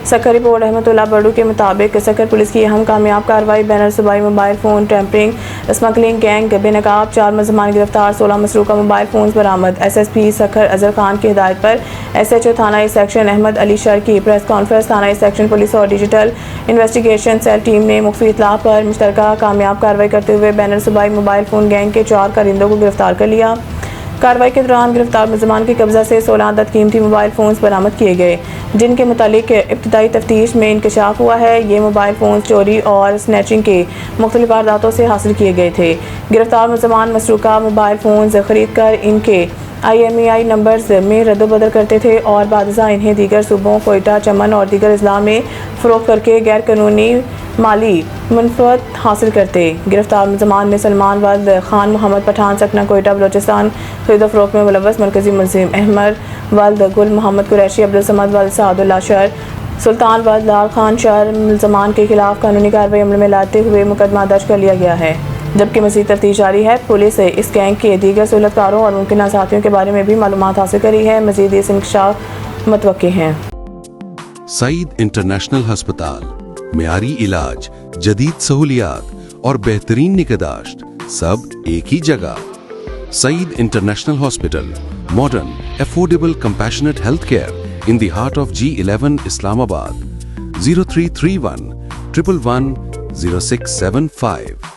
سکر report Ahmad اللہ بڑو کے مطابق سکر police کی اہم کامیاب کارروائی بین صوبائی mobile phone tampering smuggling gang بے نقاب 4 ملزمان گرفتار 16 مسروقہ موبائل فونز برآمد۔ ایس ایس پی سکر اظہر خان کی ہدایت پر ایس ایچ او تھانہ سیکشن احمد علی شر کی پریس کانفرنس تھانہ سیکشن پولیس اور ڈیجیٹل انویسٹیگیشن سیل ٹیم نے مخفی اطلاع پر مشترکہ کامیاب کارروائی کرتے ہوئے بین صوبائی موبائل فون گینگ کے 4 کارندوں کو گرفتار کر لیا۔ کارروائی کے دوران گرفتار ملزمان کے قبضہ سے 16 عدد قیمتی موبائل فونز برآمد کیے گئے، جن کے متعلق ابتدائی تفتیش میں انکشاف ہوا ہے یہ موبائل فونز چوری اور سنیچنگ کے مختلف وارداتوں سے حاصل کیے گئے تھے۔ گرفتار ملزمان مسروقہ موبائل فونز خرید کر ان کے IMEI نمبرز میں رد و بدل کرتے تھے اور بعد ازاں انہیں دیگر صوبوں کوئٹہ، چمن اور دیگر اضلاع میں فروخت کر کے غیر قانونی مالی منفعت حاصل کرتے۔ گرفتار ملزمان میں سلمان ولد خان محمد پٹھان سکنہ کوئٹہ بلوچستان خرید و فروخت میں ملوث مرکزی ملزم احمد ولد گل محمد قریشی، عبدالصمد ولد سعد اللہ شر، سلطان ولد لال خان شر ملزمان کے خلاف قانونی کارروائی عمل میں لاتے ہوئے مقدمہ درج کر لیا گیا ہے، جبکہ مزید تفتیش جاری ہے۔ پولیس اس گینگ کے دیگر سہولت کاروں اور ممکنہ ساتھیوں کے بارے میں بھی معلومات حاصل کری ہے، مزید اس انکشاف متوقع ہیں۔ سعید انٹرنیشنل ہسپتال، معیاری علاج، جدید سہولیات اور بہترین نگہداشت سب ایک ہی جگہ۔ Saeed international hospital, modern, affordable, compassionate health care in the heart of G11 Islamabad. 0331 111 0675